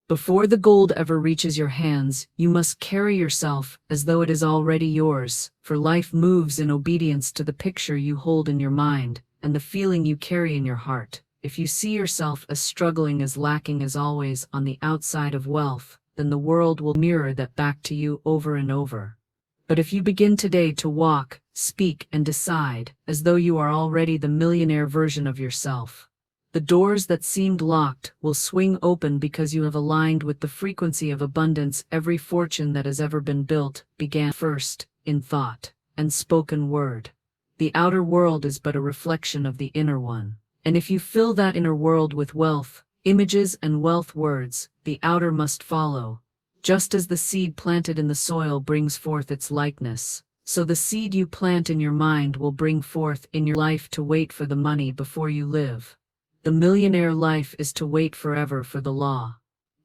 Before the gold ever reaches your hands, you must carry yourself as though it is already yours, for life moves in obedience to the picture you hold in your mind and the feeling you carry in your heart. If you see yourself as struggling, as lacking, as always on the outside of wealth, then the world will mirror that back to you over and over. But if you begin today to walk, speak, and decide as though you are already the millionaire version of yourself, the doors that seemed locked will swing open because you have aligned with the frequency of abundance. Every fortune that has ever been built began first in thought and spoken word. The outer world is but a reflection of the inner one. And if you fill that inner world with wealth, images, and wealth words, the outer must follow. Just as the seed planted in the soil brings forth its likeness, so the seed you plant in your mind will bring forth in your life. To wait for the money before you live. The millionaire life is to wait forever for the law.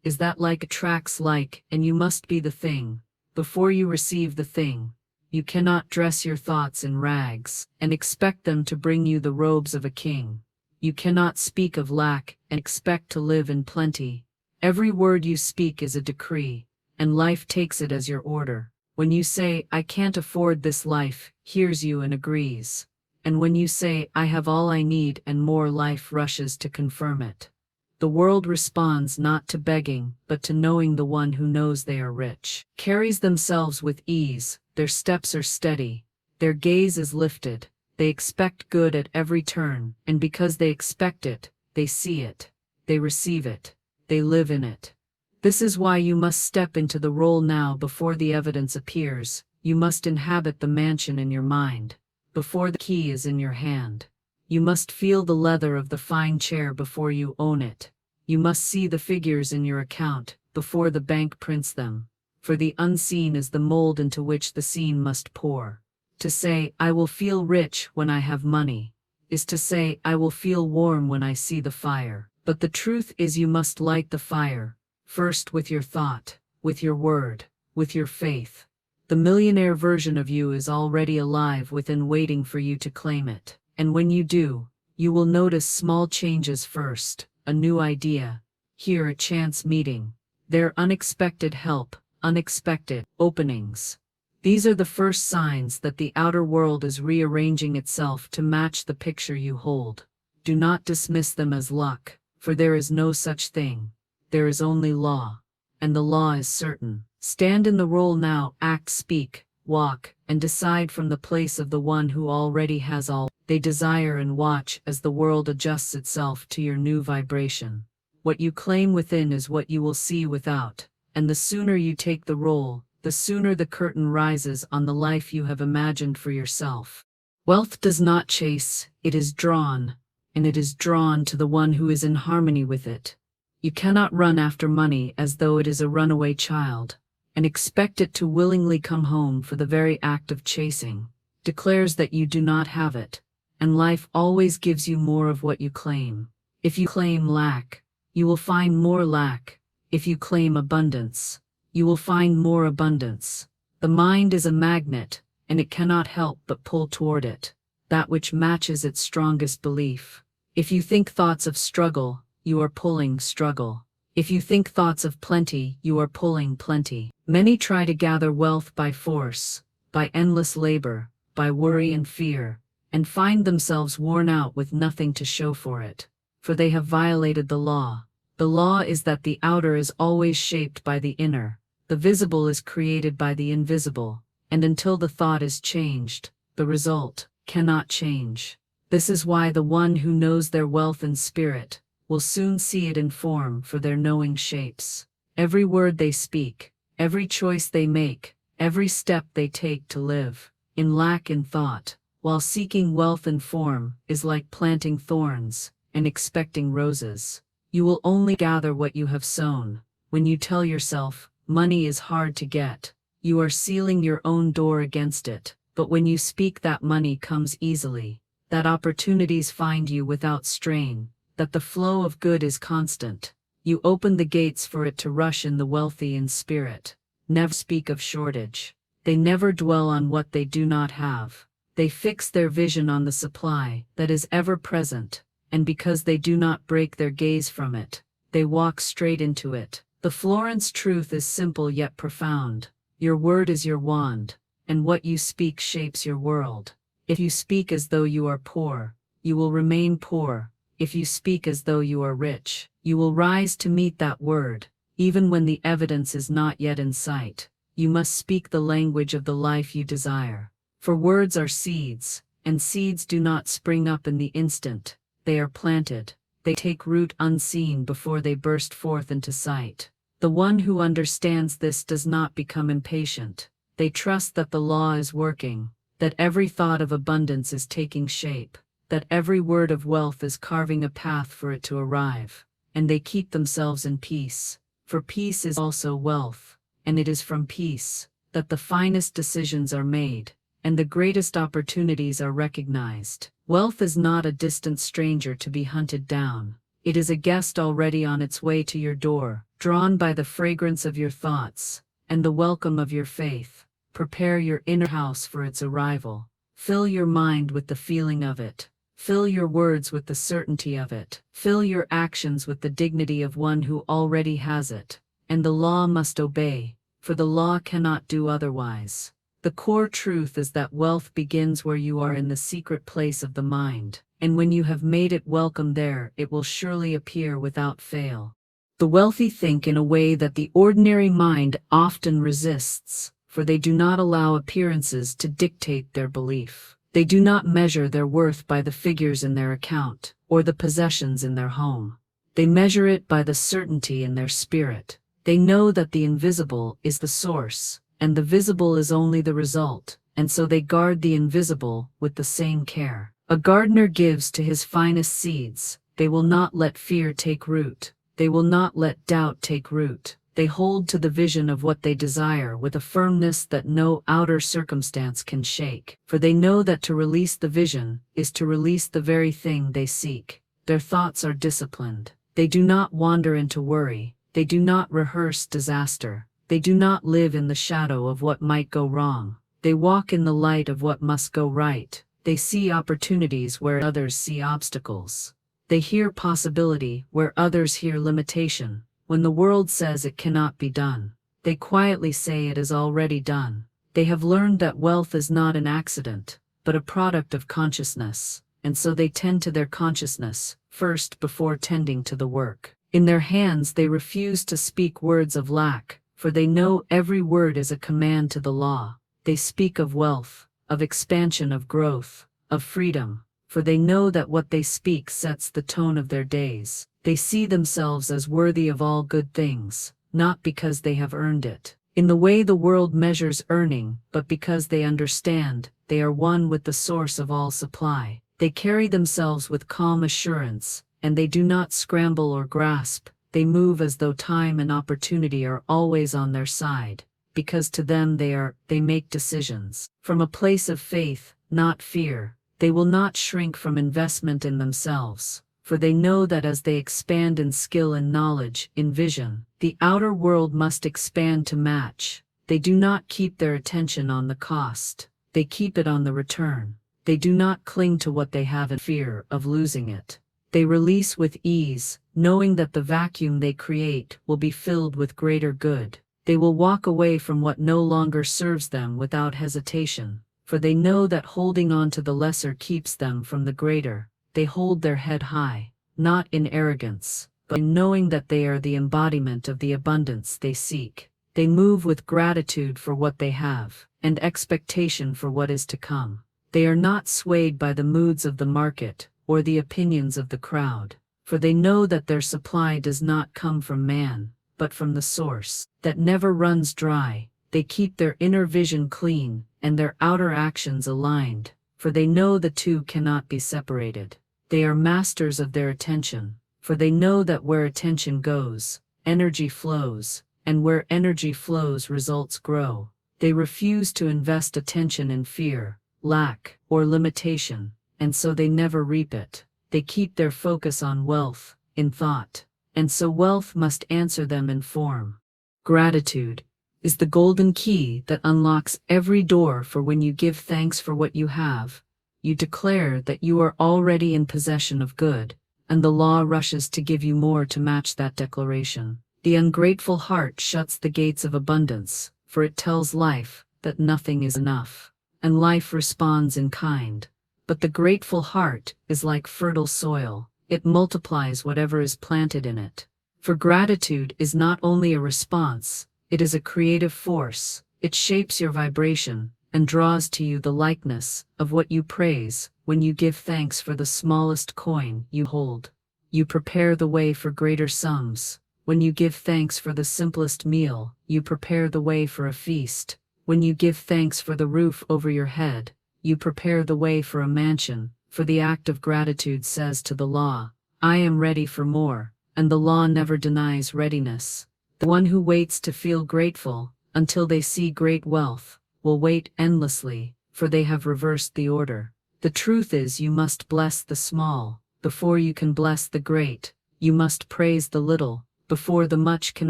Is that like attracts like, and you must be the thing before you receive the thing. You cannot dress your thoughts in rags and expect them to bring you the robes of a king. You cannot speak of lack and expect to live in plenty. Every word you speak is a decree, and life takes it as your order. When you say, "I can't afford this," life hears you and agrees. And when you say, "I have all I need and more," life rushes to confirm it. The world responds not to begging, but to knowing. The one who knows they are rich carries themselves with ease, their steps are steady, their gaze is lifted, they expect good at every turn, and because they expect it, they see it, they receive it, they live in it. This is why you must step into the role now before the evidence appears. You must inhabit the mansion in your mind before the key is in your hand. You must feel the leather of the fine chair before you own it. You must see the figures in your account before the bank prints them. For the unseen is the mold into which the seen must pour. To say, "I will feel rich when I have money," is to say, "I will feel warm when I see the fire." But the truth is you must light the fire, first with your thought, with your word, with your faith. The millionaire version of you is already alive within, waiting for you to claim it. And when you do, you will notice small changes first, a new idea, here a chance meeting, there unexpected help, unexpected openings. These are the first signs that the outer world is rearranging itself to match the picture you hold. Do not dismiss them as luck, for there is no such thing. There is only law, and the law is certain. Stand in the role now, act, speak, walk, and decide from the place of the one who already has all they desire, and watch as the world adjusts itself to your new vibration. What you claim within is what you will see without, and the sooner you take the role, the sooner the curtain rises on the life you have imagined for yourself. Wealth does not chase, it is drawn, and it is drawn to the one who is in harmony with it. You cannot run after money as though it is a runaway child, and expect it to willingly come home, for the very act of chasing declares that you do not have it, and life always gives you more of what you claim. If you claim lack, you will find more lack. If you claim abundance, you will find more abundance. The mind is a magnet, and it cannot help but pull toward it that which matches its strongest belief. If you think thoughts of struggle, you are pulling struggle. If you think thoughts of plenty, you are pulling plenty. Many try to gather wealth by force, by endless labor, by worry and fear, and find themselves worn out with nothing to show for it, for they have violated the law. The law is that the outer is always shaped by the inner. The visible is created by the invisible, and until the thought is changed, the result cannot change. This is why the one who knows their wealth in spirit will soon see it in form, for their knowing shapes every word they speak, every choice they make, every step they take to live. In lack in thought, while seeking wealth in form, is like planting thorns and expecting roses. You will only gather what you have sown. When you tell yourself, "Money is hard to get," you are sealing your own door against it. But when you speak that money comes easily, that opportunities find you without strain, that the flow of good is constant, you open the gates for it to rush in. The wealthy in spirit never speak of shortage. They never dwell on what they do not have. They fix their vision on the supply that is ever present, and because they do not break their gaze from it, they walk straight into it. The Florence truth is simple yet profound. Your word is your wand, and what you speak shapes your world. If you speak as though you are poor, you will remain poor. If you speak as though you are rich, you will rise to meet that word, even when the evidence is not yet in sight. You must speak the language of the life you desire. For words are seeds, and seeds do not spring up in the instant. They are planted. They take root unseen before they burst forth into sight. The one who understands this does not become impatient. They trust that the law is working, that every thought of abundance is taking shape, that every word of wealth is carving a path for it to arrive, and they keep themselves in peace. For peace is also wealth, and it is from peace that the finest decisions are made, and the greatest opportunities are recognized. Wealth is not a distant stranger to be hunted down. It is a guest already on its way to your door, drawn by the fragrance of your thoughts and the welcome of your faith. Prepare your inner house for its arrival. Fill your mind with the feeling of it. Fill your words with the certainty of it. Fill your actions with the dignity of one who already has it. And the law must obey, for the law cannot do otherwise. The core truth is that wealth begins where you are, in the secret place of the mind, and when you have made it welcome there, it will surely appear without fail. The wealthy think in a way that the ordinary mind often resists, for they do not allow appearances to dictate their belief. They do not measure their worth by the figures in their account, or the possessions in their home. They measure it by the certainty in their spirit. They know that the invisible is the source, and the visible is only the result, and so they guard the invisible with the same care. A gardener gives to his finest seeds. They will not let fear take root. They will not let doubt take root. They hold to the vision of what they desire with a firmness that no outer circumstance can shake, for they know that to release the vision is to release the very thing they seek. Their thoughts are disciplined. They do not wander into worry. They do not rehearse disaster. They do not live in the shadow of what might go wrong. They walk in the light of what must go right. They see opportunities where others see obstacles. They hear possibility where others hear limitation. When the world says it cannot be done, they quietly say it is already done. They have learned that wealth is not an accident, but a product of consciousness, and so they tend to their consciousness first before tending to the work. In their hands they refuse to speak words of lack, for they know every word is a command to the law. They speak of wealth, of expansion, of growth, of freedom, for they know that what they speak sets the tone of their days. They see themselves as worthy of all good things, not because they have earned it, in the way the world measures earning, but because they understand they are one with the source of all supply. They carry themselves with calm assurance, and they do not scramble or grasp. They move as though time and opportunity are always on their side, because to them they make decisions from a place of faith, not fear. They will not shrink from investment in themselves, for they know that as they expand in skill and knowledge, in vision, the outer world must expand to match. They do not keep their attention on the cost. They keep it on the return. They do not cling to what they have in fear of losing it. They release with ease, knowing that the vacuum they create will be filled with greater good. They will walk away from what no longer serves them without hesitation, for they know that holding on to the lesser keeps them from the greater. They hold their head high, not in arrogance, but in knowing that they are the embodiment of the abundance they seek. They move with gratitude for what they have, and expectation for what is to come. They are not swayed by the moods of the market, or the opinions of the crowd, for they know that their supply does not come from man, but from the source that never runs dry. They keep their inner vision clean, and their outer actions aligned, for they know the two cannot be separated. They are masters of their attention, for they know that where attention goes, energy flows, and where energy flows, results grow. They refuse to invest attention in fear, lack, or limitation, and so they never reap it. They keep their focus on wealth, in thought, and so wealth must answer them in form. Gratitude is the golden key that unlocks every door, for when you give thanks for what you have, you declare that you are already in possession of good, and the law rushes to give you more to match that declaration. The ungrateful heart shuts the gates of abundance, for it tells life that nothing is enough, and life responds in kind. But the grateful heart is like fertile soil, it multiplies whatever is planted in it. For gratitude is not only a response, it is a creative force. It shapes your vibration and draws to you the likeness of what you praise. When you give thanks for the smallest coin you hold, you prepare the way for greater sums. When you give thanks for the simplest meal, you prepare the way for a feast. When you give thanks for the roof over your head, you prepare the way for a mansion. For the act of gratitude says to the law, I am ready for more, and the law never denies readiness. The one who waits to feel grateful until they see great wealth will wait endlessly, for they have reversed the order. The truth is, you must bless the small before you can bless the great. You must praise the little before the much can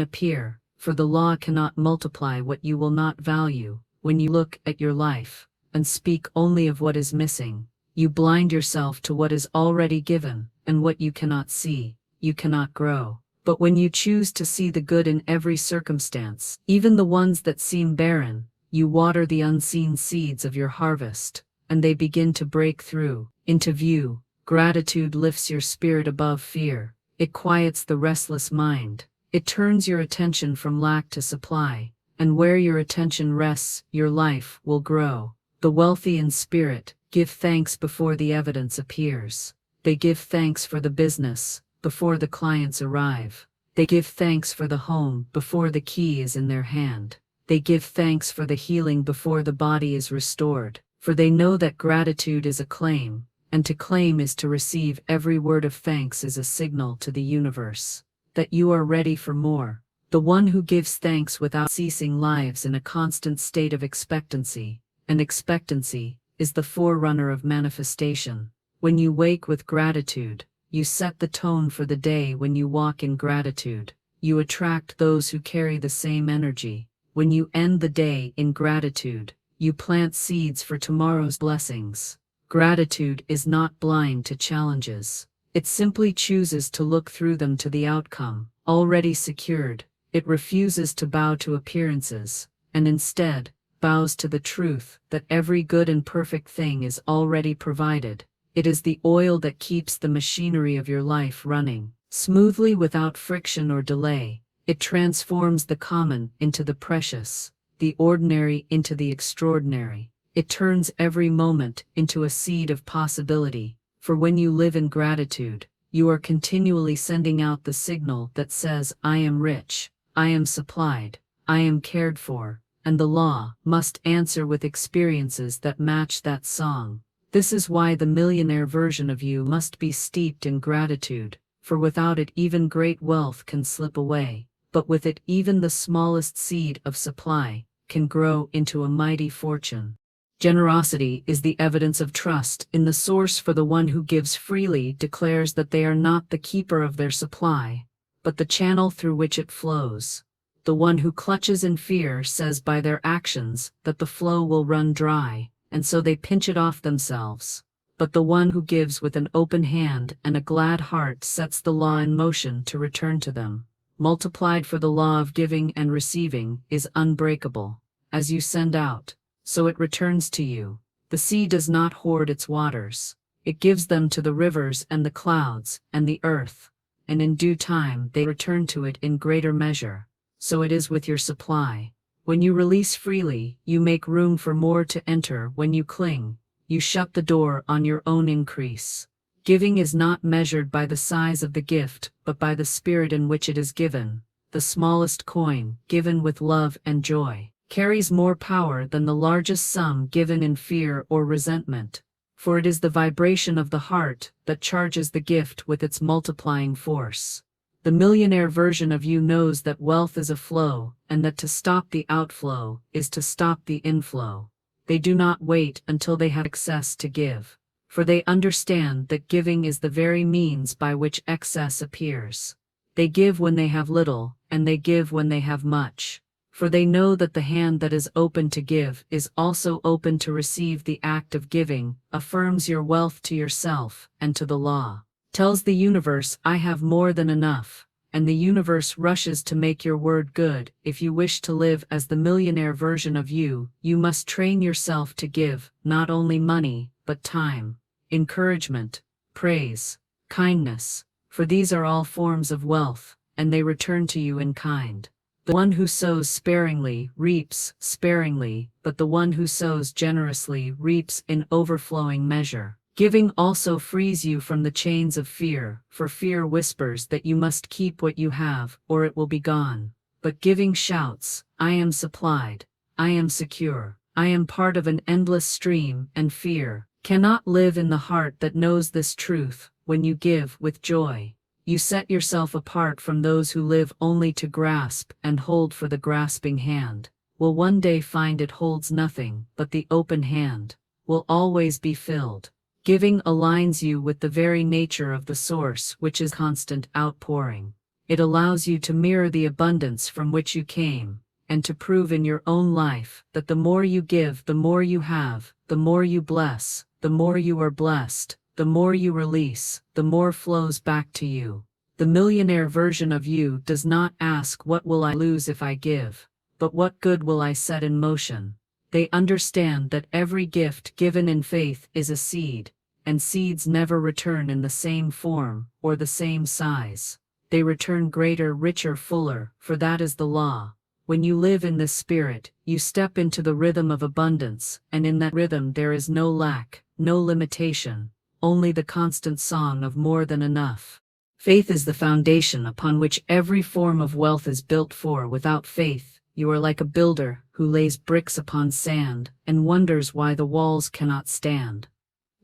appear, for the law cannot multiply what you will not value. When you look at your life and speak only of what is missing, you blind yourself to what is already given, and what you cannot see, you cannot grow. But when you choose to see the good in every circumstance, even the ones that seem barren, you water the unseen seeds of your harvest, and they begin to break through into view. Gratitude lifts your spirit above fear. It quiets the restless mind. It turns your attention from lack to supply, and where your attention rests, your life will grow. The wealthy in spirit give thanks before the evidence appears. They give thanks for the business before the clients arrive. They give thanks for the home before the key is in their hand. They give thanks for the healing before the body is restored, for they know that gratitude is a claim, and to claim is to receive. Every word of thanks is a signal to the universe that you are ready for more. The one who gives thanks without ceasing lives in a constant state of expectancy, and expectancy is the forerunner of manifestation. When you wake with gratitude, you set the tone for the day. When you walk in gratitude, you attract those who carry the same energy. When you end the day in gratitude, you plant seeds for tomorrow's blessings. Gratitude is not blind to challenges. It simply chooses to look through them to the outcome already secured. It refuses to bow to appearances, and instead bows to the truth that every good and perfect thing is already provided. It is the oil that keeps the machinery of your life running smoothly without friction or delay. It transforms the common into the precious, the ordinary into the extraordinary. It turns every moment into a seed of possibility. For when you live in gratitude, you are continually sending out the signal that says, I am rich, I am supplied, I am cared for, and the law must answer with experiences that match that song. This is why the millionaire version of you must be steeped in gratitude, for without it even great wealth can slip away, but with it even the smallest seed of supply can grow into a mighty fortune. Generosity is the evidence of trust in the source, for the one who gives freely declares that they are not the keeper of their supply, but the channel through which it flows. The one who clutches in fear says by their actions that the flow will run dry, and so they pinch it off themselves. But the one who gives with an open hand and a glad heart sets the law in motion to return to them. Multiplied, for the law of giving and receiving is unbreakable. As you send out, so it returns to you. The sea does not hoard its waters. It gives them to the rivers and the clouds and the earth, and in due time they return to it in greater measure. So it is with your supply. When you release freely, you make room for more to enter. When you cling, you shut the door on your own increase. Giving is not measured by the size of the gift, but by the spirit in which it is given. The smallest coin, given with love and joy, carries more power than the largest sum given in fear or resentment, for it is the vibration of the heart that charges the gift with its multiplying force. The millionaire version of you knows that wealth is a flow, and that to stop the outflow is to stop the inflow. They do not wait until they have excess to give, for they understand that giving is the very means by which excess appears. They give when they have little, and they give when they have much. For they know that the hand that is open to give is also open to receive. The act of giving affirms your wealth to yourself and to the law, tells the universe, I have more than enough, and the universe rushes to make your word good. If you wish to live as the millionaire version of you, you must train yourself to give, not only money, but time, encouragement, praise, kindness, for these are all forms of wealth, and they return to you in kind. The one who sows sparingly reaps sparingly, but the one who sows generously reaps in overflowing measure. Giving also frees you from the chains of fear, for fear whispers that you must keep what you have, or it will be gone. But giving shouts, I am supplied, I am secure, I am part of an endless stream, and fear cannot live in the heart that knows this truth. When you give with joy, you set yourself apart from those who live only to grasp, and hold for the grasping hand will one day find it holds nothing, but the open hand will always be filled. Giving aligns you with the very nature of the source, which is constant outpouring. It allows you to mirror the abundance from which you came, and to prove in your own life that the more you give, the more you have, the more you bless, the more you are blessed, the more you release, the more flows back to you. The millionaire version of you does not ask, what will I lose if I give, but what good will I set in motion? They understand that every gift given in faith is a seed, and seeds never return in the same form or the same size. They return greater, richer, fuller, for that is the law. When you live in this spirit, you step into the rhythm of abundance, and in that rhythm there is no lack, no limitation, only the constant song of more than enough. Faith is the foundation upon which every form of wealth is built, for without faith, you are like a builder who lays bricks upon sand and wonders why the walls cannot stand.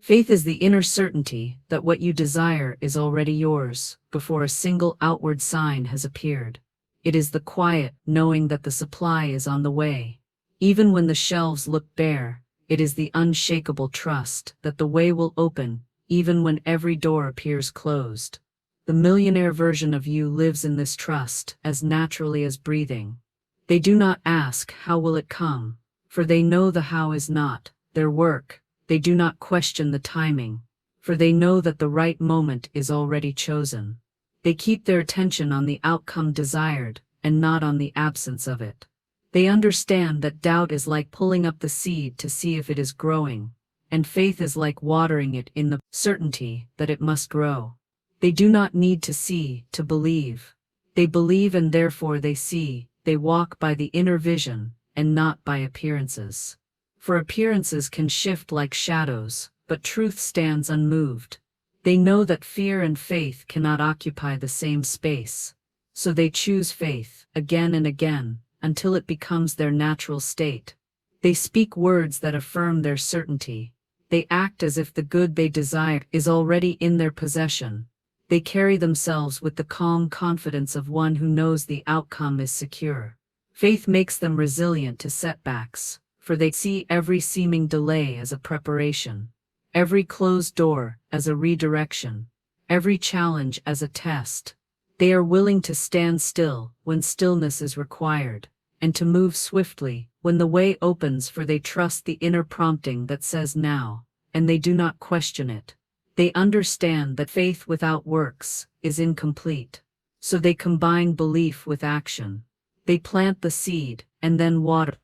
Faith is the inner certainty that what you desire is already yours before a single outward sign has appeared. It is the quiet knowing that the supply is on the way. Even when the shelves look bare, it is the unshakable trust that the way will open, even when every door appears closed. The millionaire version of you lives in this trust as naturally as breathing. They do not ask, how will it come? For they know the how is not their work. They do not question the timing, for they know that the right moment is already chosen. They keep their attention on the outcome desired, and not on the absence of it. They understand that doubt is like pulling up the seed to see if it is growing, and faith is like watering it in the certainty that it must grow. They do not need to see to believe. They believe and therefore they see. They walk by the inner vision, and not by appearances. For appearances can shift like shadows, but truth stands unmoved. They know that fear and faith cannot occupy the same space. So they choose faith, again and again, until it becomes their natural state. They speak words that affirm their certainty. They act as if the good they desire is already in their possession. They carry themselves with the calm confidence of one who knows the outcome is secure. Faith makes them resilient to setbacks, for they see every seeming delay as a preparation, every closed door as a redirection, every challenge as a test. They are willing to stand still when stillness is required, and to move swiftly when the way opens, for they trust the inner prompting that says now, and they do not question it. They understand that faith without works is incomplete, so they combine belief with action. They plant the seed and then water.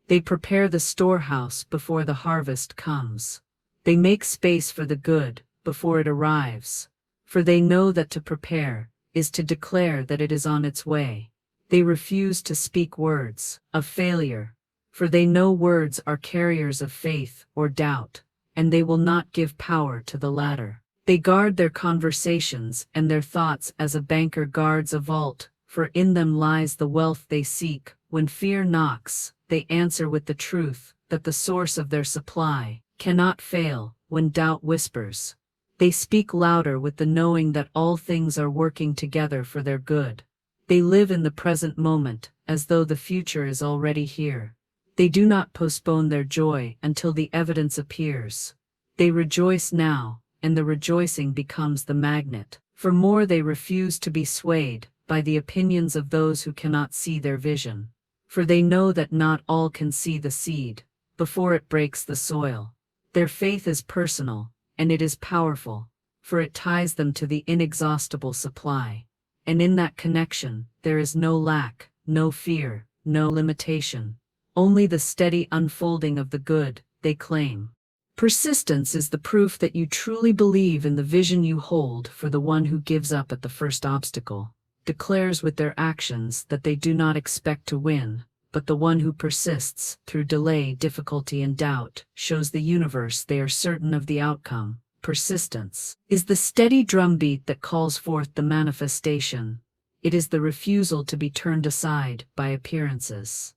They prepare the storehouse before the harvest comes. They make space for the good before it arrives, for they know that to prepare is to declare that it is on its way. They refuse to speak words of failure, for they know words are carriers of faith or doubt, and they will not give power to the latter. They guard their conversations and their thoughts as a banker guards a vault, for in them lies the wealth they seek. When fear knocks, they answer with the truth that the source of their supply cannot fail. When doubt whispers, they speak louder with the knowing that all things are working together for their good. They live in the present moment, as though the future is already here. They do not postpone their joy until the evidence appears. They rejoice now, and the rejoicing becomes the magnet. For more, they refuse to be swayed by the opinions of those who cannot see their vision. For they know that not all can see the seed before it breaks the soil. Their faith is personal, and it is powerful, for it ties them to the inexhaustible supply. And in that connection, there is no lack, no fear, no limitation. Only the steady unfolding of the good, they claim. Persistence is the proof that you truly believe in the vision you hold, for the one who gives up at the first obstacle declares with their actions that they do not expect to win, but the one who persists through delay, difficulty, and doubt shows the universe they are certain of the outcome. Persistence is the steady drumbeat that calls forth the manifestation. It is the refusal to be turned aside by appearances.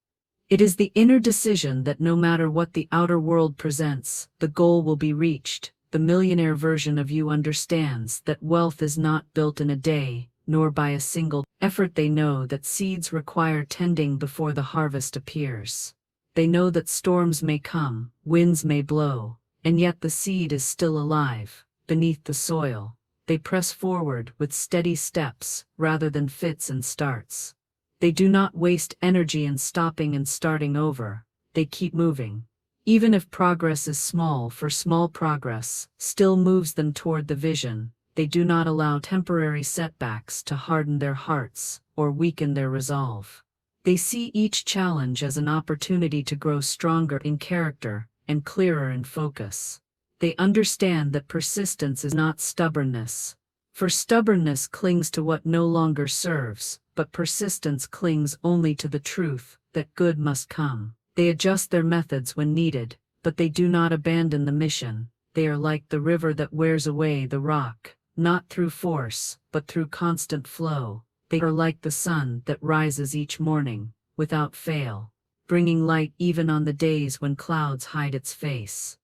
It is the inner decision that no matter what the outer world presents, the goal will be reached. The millionaire version of you understands that wealth is not built in a day, nor by a single effort. They know that seeds require tending before the harvest appears. They know that storms may come, winds may blow, and yet the seed is still alive, beneath the soil. They press forward with steady steps, rather than fits and starts. They do not waste energy in stopping and starting over. They keep moving. Even if progress is small, for small progress still moves them toward the vision. They do not allow temporary setbacks to harden their hearts or weaken their resolve. They see each challenge as an opportunity to grow stronger in character and clearer in focus. They understand that persistence is not stubbornness, for stubbornness clings to what no longer serves, but persistence clings only to the truth that good must come. They adjust their methods when needed, but they do not abandon the mission. They are like the river that wears away the rock, not through force, but through constant flow. They are like the sun that rises each morning, without fail, bringing light even on the days when clouds hide its face.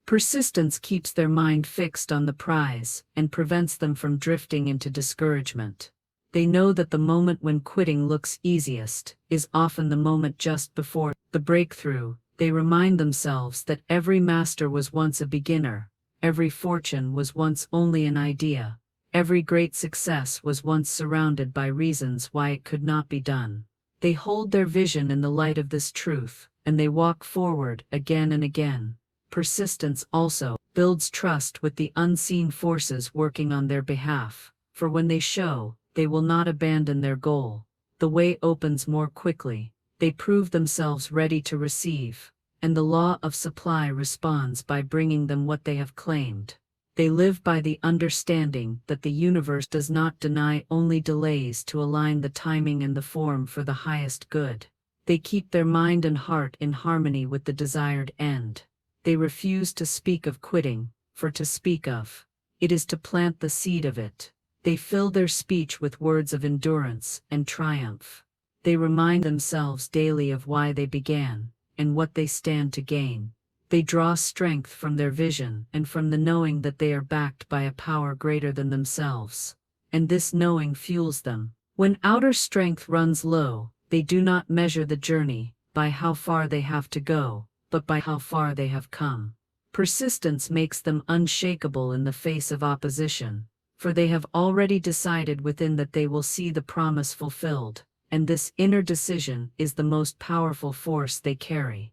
Persistence keeps their mind fixed on the prize and prevents them from drifting into discouragement. They know that the moment when quitting looks easiest is often the moment just before the breakthrough. They remind themselves that every master was once a beginner, every fortune was once only an idea, every great success was once surrounded by reasons why it could not be done. They hold their vision in the light of this truth, and they walk forward again and again. Persistence also builds trust with the unseen forces working on their behalf, for when they show they will not abandon their goal, the way opens more quickly. They prove themselves ready to receive, and the law of supply responds by bringing them what they have claimed. They live by the understanding that the universe does not deny, only delays to align the timing and the form for the highest good. They keep their mind and heart in harmony with the desired end. They refuse to speak of quitting, for to speak of it is to plant the seed of it. They fill their speech with words of endurance and triumph. They remind themselves daily of why they began, and what they stand to gain. They draw strength from their vision and from the knowing that they are backed by a power greater than themselves. And this knowing fuels them. When outer strength runs low, they do not measure the journey by how far they have to go, but by how far they have come. Persistence makes them unshakable in the face of opposition, for they have already decided within that they will see the promise fulfilled, and this inner decision is the most powerful force they carry.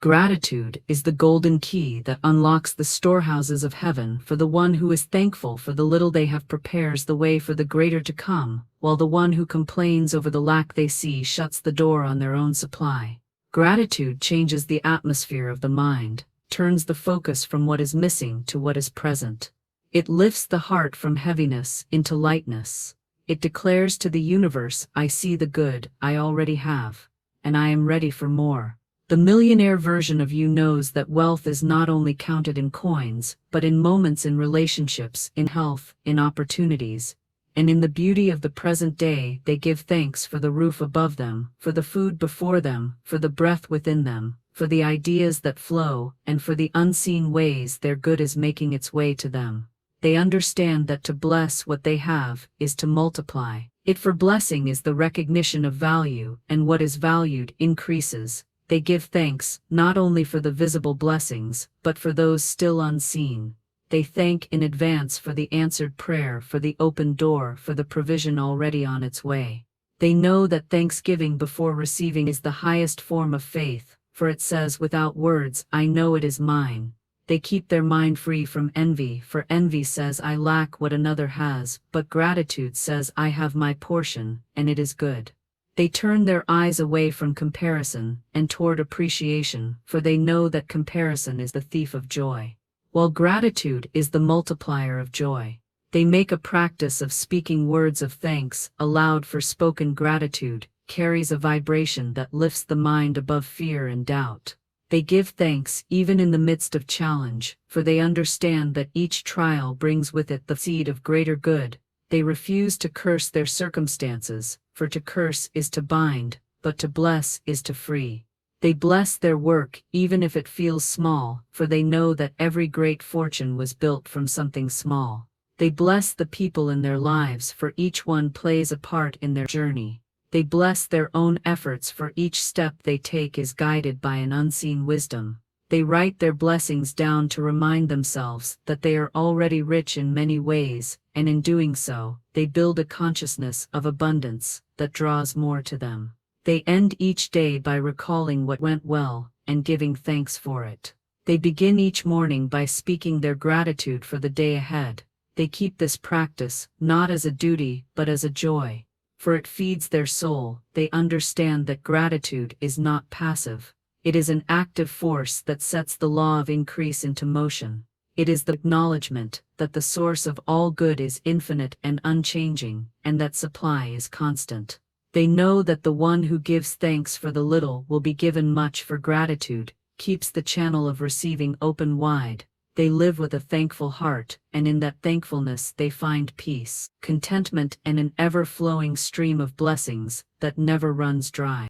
Gratitude is the golden key that unlocks the storehouses of heaven, for the one who is thankful for the little they have prepares the way for the greater to come, while the one who complains over the lack they see shuts the door on their own supply. Gratitude changes the atmosphere of the mind, turns the focus from what is missing to what is present. It lifts the heart from heaviness into lightness. It declares to the universe, I see the good I already have, and I am ready for more. The millionaire version of you knows that wealth is not only counted in coins, but in moments, in relationships, in health, in opportunities, and in the beauty of the present day. They give thanks for the roof above them, for the food before them, for the breath within them, for the ideas that flow, and for the unseen ways their good is making its way to them. They understand that to bless what they have is to multiply it, for blessing is the recognition of value, and what is valued increases. They give thanks not only for the visible blessings, but for those still unseen. They thank in advance for the answered prayer, for the open door, for the provision already on its way. They know that thanksgiving before receiving is the highest form of faith, for it says without words, I know it is mine. They keep their mind free from envy, for envy says I lack what another has, but gratitude says I have my portion, and it is good. They turn their eyes away from comparison and toward appreciation, for they know that comparison is the thief of joy, while gratitude is the multiplier of joy. They make a practice of speaking words of thanks aloud, for spoken gratitude carries a vibration that lifts the mind above fear and doubt. They give thanks even in the midst of challenge, for they understand that each trial brings with it the seed of greater good. They refuse to curse their circumstances, for to curse is to bind, but to bless is to free. They bless their work even if it feels small, for they know that every great fortune was built from something small. They bless the people in their lives, for each one plays a part in their journey. They bless their own efforts, for each step they take is guided by an unseen wisdom. They write their blessings down to remind themselves that they are already rich in many ways, and in doing so, they build a consciousness of abundance that draws more to them. They end each day by recalling what went well and giving thanks for it. They begin each morning by speaking their gratitude for the day ahead. They keep this practice not as a duty but as a joy, for it feeds their soul. They understand that gratitude is not passive. It is an active force that sets the law of increase into motion. It is the acknowledgement that the source of all good is infinite and unchanging, and that supply is constant. They know that the one who gives thanks for the little will be given much, for gratitude keeps the channel of receiving open wide. They live with a thankful heart, and in that thankfulness they find peace, contentment, and an ever-flowing stream of blessings that never runs dry.